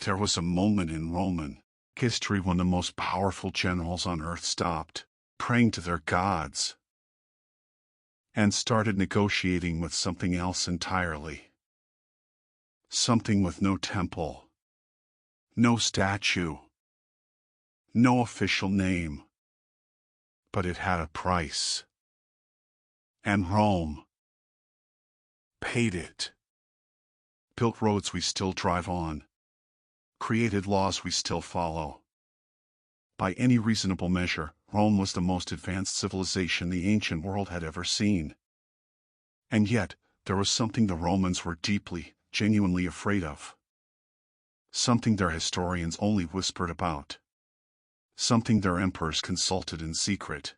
There was a moment in Roman history when the most powerful generals on earth stopped praying to their gods and started negotiating with something else entirely. Something with no temple, no statue, no official name. But it had a price. And Rome paid it. Built roads we still drive on. Created laws we still follow. By any reasonable measure, Rome was the most advanced civilization the ancient world had ever seen. And yet, there was something the Romans were deeply, genuinely afraid of. Something their historians only whispered about. Something their emperors consulted in secret.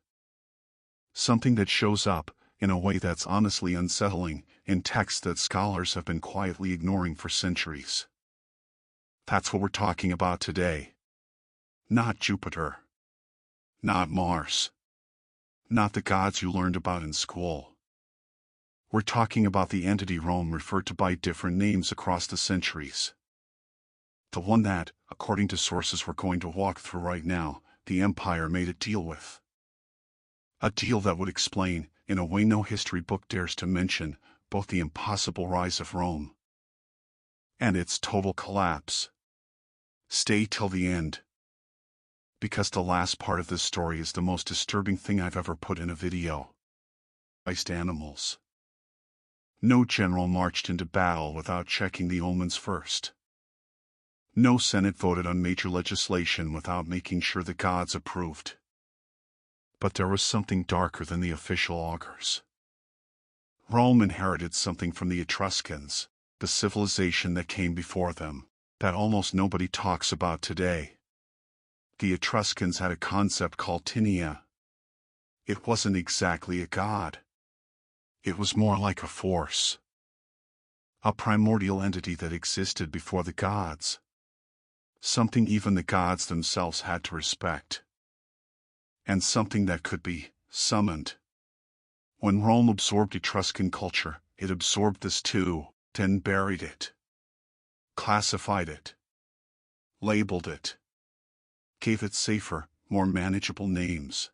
Something that shows up, in a way that's honestly unsettling, in texts that scholars have been quietly ignoring for centuries. That's what we're talking about today. Not Jupiter. Not Mars. Not the gods you learned about in school. We're talking about the entity Rome referred to by different names across the centuries. The one that, according to sources we're going to walk through right now, the empire made a deal with. A deal that would explain, in a way no history book dares to mention, both the impossible rise of Rome and its total collapse. Stay till the end, because the last part of this story is the most disturbing thing I've ever put in a video. Iced animals. No general marched into battle without checking the omens first. No Senate voted on major legislation without making sure the gods approved. But there was something darker than the official augurs. Rome inherited something from the Etruscans, the civilization that came before them, that almost nobody talks about today. The Etruscans had a concept called tinea. It wasn't exactly a god. It was more like a force. A primordial entity that existed before the gods. Something even the gods themselves had to respect. And something that could be summoned. When Rome absorbed Etruscan culture, it absorbed this too, then buried it. Classified it. Labeled it. Gave it safer, more manageable names.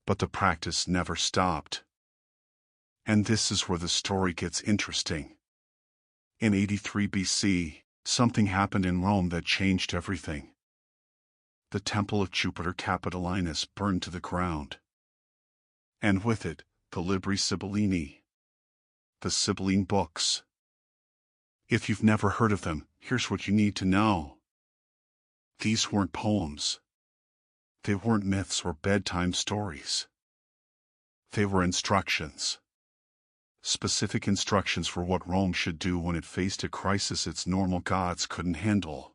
But the practice never stopped. And this is where the story gets interesting. In 83 BC, something happened in Rome that changed everything. The temple of Jupiter Capitolinus burned to the ground. And with it, the Libri Sibyllini. The Sibylline books. If you've never heard of them, here's what you need to know. These weren't poems. They weren't myths or bedtime stories. They were instructions. Specific instructions for what Rome should do when it faced a crisis its normal gods couldn't handle.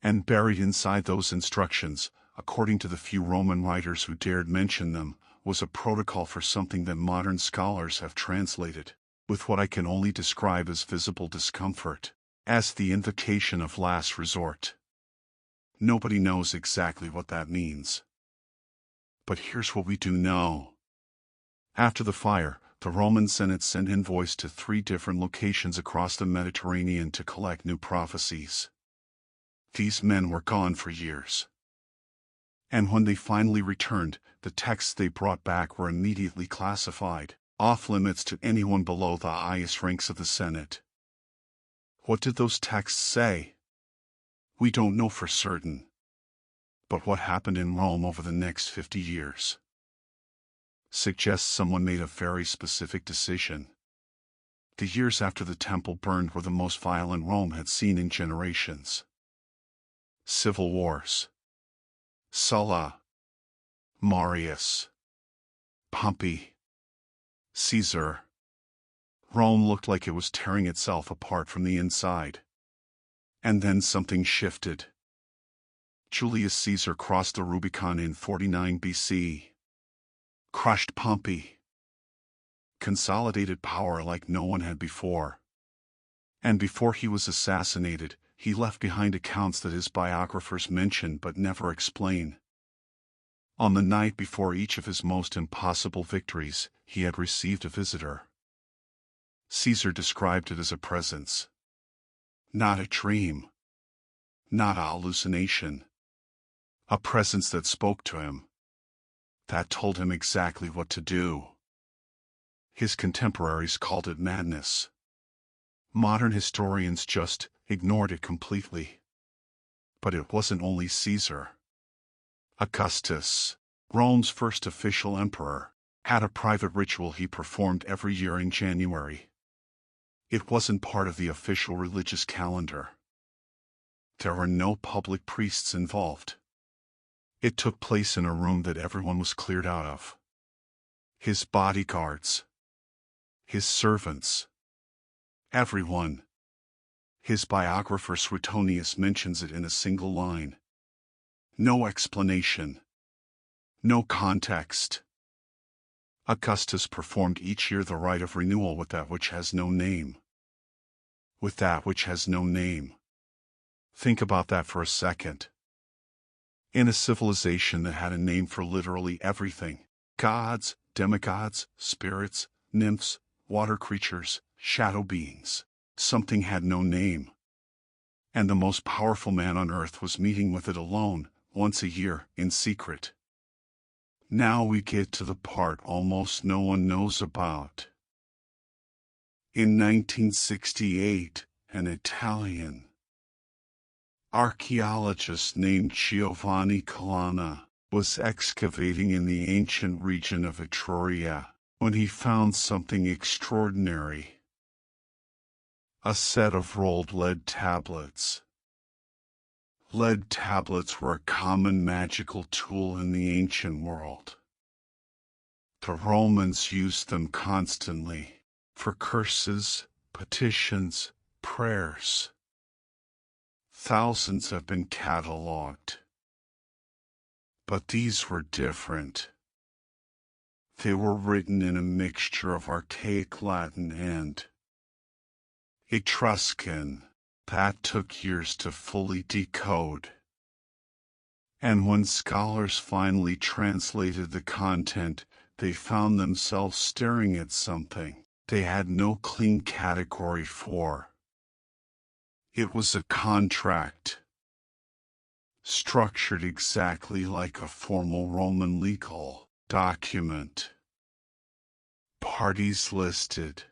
And buried inside those instructions, according to the few Roman writers who dared mention them, was a protocol for something that modern scholars have translated, with what I can only describe as visible discomfort, as the invocation of last resort. Nobody knows exactly what that means. But here's what we do know. After the fire, the Roman Senate sent envoys to 3 different locations across the Mediterranean to collect new prophecies. These men were gone for years. And when they finally returned, the texts they brought back were immediately classified, off limits to anyone below the highest ranks of the Senate. What did those texts say? We don't know for certain. But what happened in Rome over the next 50 years suggests someone made a very specific decision. The years after the temple burned were the most violent Rome had seen in generations. Civil wars. Sulla, Marius, Pompey, Caesar. Rome looked like it was tearing itself apart from the inside. And then something shifted. Julius Caesar crossed the Rubicon in 49 BC. Crushed Pompey. Consolidated power like no one had before. And before he was assassinated, he left behind accounts that his biographers mention but never explain. On the night before each of his most impossible victories, he had received a visitor. Caesar described it as a presence. Not a dream. not a hallucination. A presence that spoke to him, that told him exactly what to do. His contemporaries called it madness. Modern historians just ignored it completely. But it wasn't only Caesar. Augustus, Rome's first official emperor, had a private ritual he performed every year in January. It wasn't part of the official religious calendar. There were no public priests involved. It took place in a room that everyone was cleared out of. His bodyguards, his servants, everyone. His biographer Suetonius mentions it in a single line. No explanation. No context. Augustus performed each year the rite of renewal with that which has no name. With that which has no name. Think about that for a second. In a civilization that had a name for literally everything, gods, demigods, spirits, nymphs, water creatures, shadow beings, something had no name. And the most powerful man on earth was meeting with it alone, once a year, in secret. Now we get to the part almost no one knows about. In 1968, an Italian archaeologist named Giovanni Collana was excavating in the ancient region of Etruria when he found something extraordinary. A set of rolled lead tablets. Lead tablets were a common magical tool in the ancient world. The Romans used them constantly for curses, petitions, prayers. Thousands have been catalogued. But these were different. They were written in a mixture of archaic Latin and Etruscan that took years to fully decode. And when scholars finally translated the content, they found themselves staring at something they had no clean category for. It was a contract, structured exactly like a formal Roman legal document. Parties listed,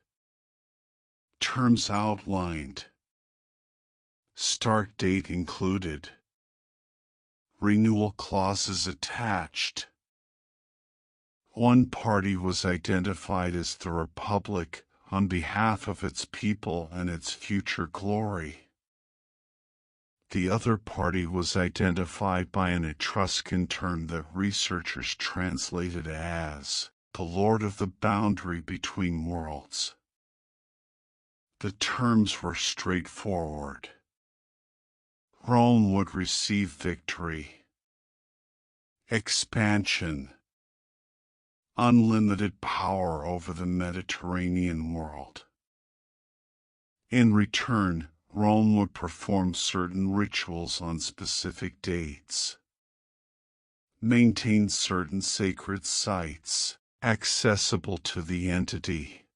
terms outlined, start date included, renewal clauses attached. One party was identified as the Republic on behalf of its people and its future glory. The other party was identified by an Etruscan term that researchers translated as the Lord of the Boundary Between Worlds. The terms were straightforward. Rome would receive victory, expansion, unlimited power over the Mediterranean world. In return, Rome would perform certain rituals on specific dates, maintain certain sacred sites accessible to the entity,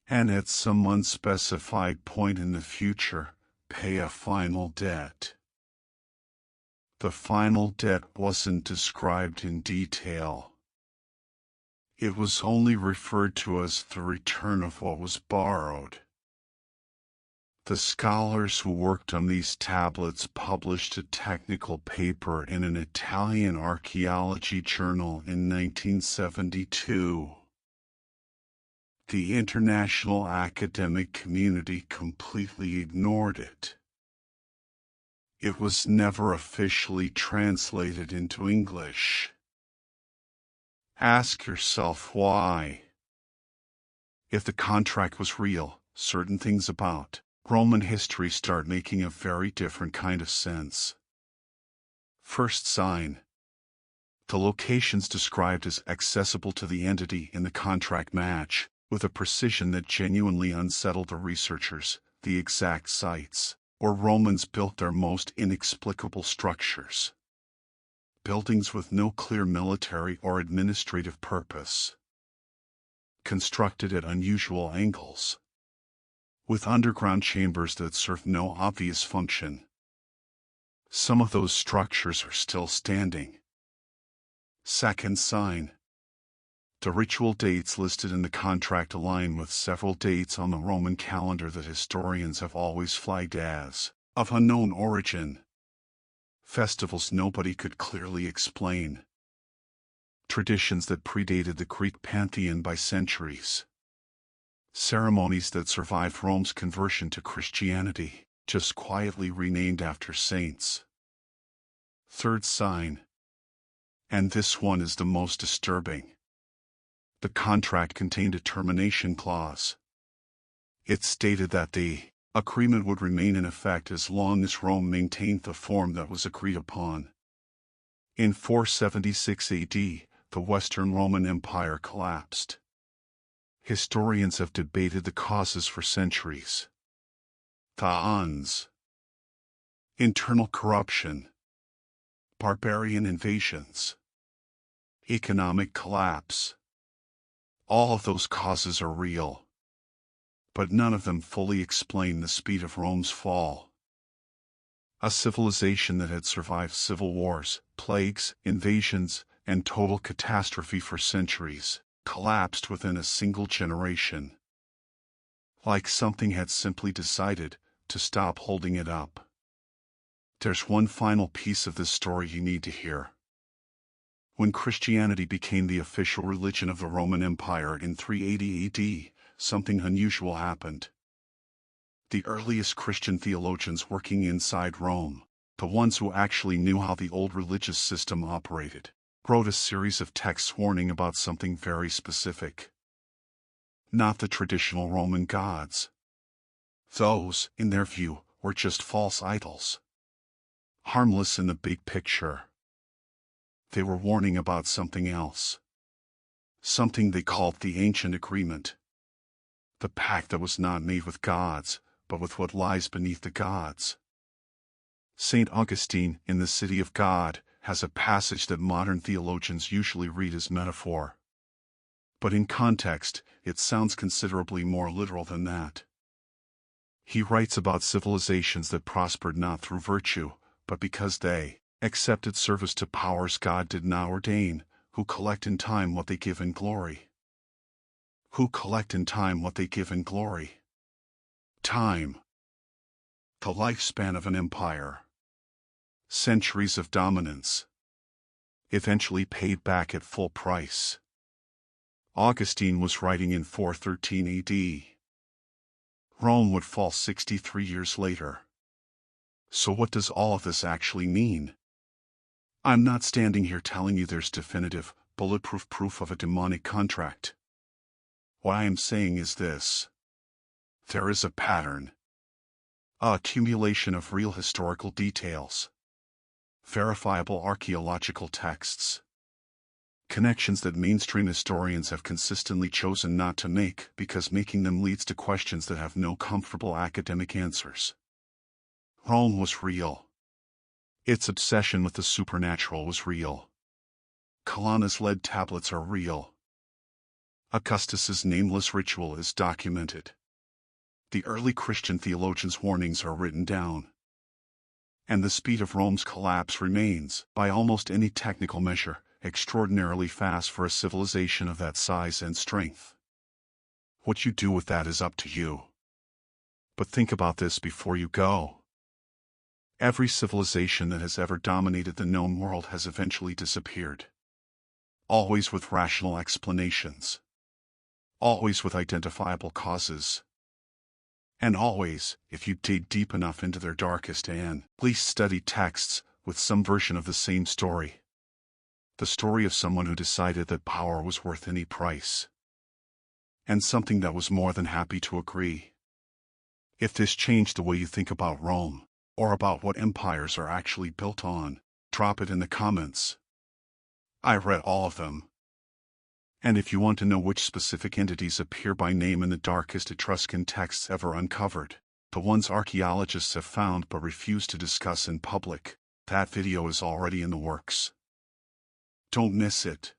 and at some unspecified point in the future, pay a final debt. The final debt wasn't described in detail. It was only referred to as the return of what was borrowed. The scholars who worked on these tablets published a technical paper in an Italian archaeology journal in 1972. The international academic community completely ignored it. It was never officially translated into English. Ask yourself why. If the contract was real, certain things about Roman history start making a very different kind of sense. First sign. The locations described as accessible to the entity in the contract match, with a precision that genuinely unsettled the researchers, the exact sites, where Romans built their most inexplicable structures. Buildings with no clear military or administrative purpose. Constructed at unusual angles, with underground chambers that served no obvious function. Some of those structures are still standing. Second sign. The ritual dates listed in the contract align with several dates on the Roman calendar that historians have always flagged as of unknown origin. Festivals nobody could clearly explain. Traditions that predated the Greek pantheon by centuries. Ceremonies that survived Rome's conversion to Christianity, just quietly renamed after saints. Third sign. And this one is the most disturbing. The contract contained a termination clause. It stated that the agreement would remain in effect as long as Rome maintained the form that was agreed upon. In 476 AD, the Western Roman Empire collapsed. Historians have debated the causes for centuries. The uns. Internal corruption. Barbarian invasions. Economic collapse. All of those causes are real. But none of them fully explain the speed of Rome's fall. A civilization that had survived civil wars, plagues, invasions, and total catastrophe for centuries, collapsed within a single generation. Like something had simply decided to stop holding it up. There's one final piece of this story you need to hear. When Christianity became the official religion of the Roman Empire in 380 AD, something unusual happened. The earliest Christian theologians working inside Rome, the ones who actually knew how the old religious system operated, wrote a series of texts warning about something very specific. Not the traditional Roman gods. Those, in their view, were just false idols. Harmless in the big picture. They were warning about something else. Something they called the Ancient Agreement. The pact that was not made with gods, but with what lies beneath the gods. St. Augustine, in The City of God, has a passage that modern theologians usually read as metaphor. But in context, it sounds considerably more literal than that. He writes about civilizations that prospered not through virtue, but because they accepted service to powers God did not ordain, who collect in time what they give in glory. Who collect in time what they give in glory. Time. The lifespan of an empire. Centuries of dominance. Eventually paid back at full price. Augustine was writing in 413 AD. Rome would fall 63 years later. So what does all of this actually mean? I'm not standing here telling you there's definitive, bulletproof proof of a demonic contract. What I am saying is this. There is a pattern. A accumulation of real historical details. Verifiable archaeological texts. Connections that mainstream historians have consistently chosen not to make because making them leads to questions that have no comfortable academic answers. Rome was real. Its obsession with the supernatural was real. Colonna's lead tablets are real. Augustus's nameless ritual is documented. The early Christian theologians' warnings are written down. And the speed of Rome's collapse remains, by almost any technical measure, extraordinarily fast for a civilization of that size and strength. What you do with that is up to you. But think about this before you go. Every civilization that has ever dominated the known world has eventually disappeared. Always with rational explanations. Always with identifiable causes. And always, if you dig deep enough into their darkest and least studied texts, with some version of the same story. The story of someone who decided that power was worth any price. And something that was more than happy to agree. If this changed the way you think about Rome, or about what empires are actually built on, drop it in the comments. I read all of them. And if you want to know which specific entities appear by name in the darkest Etruscan texts ever uncovered, the ones archaeologists have found but refuse to discuss in public, that video is already in the works. Don't miss it.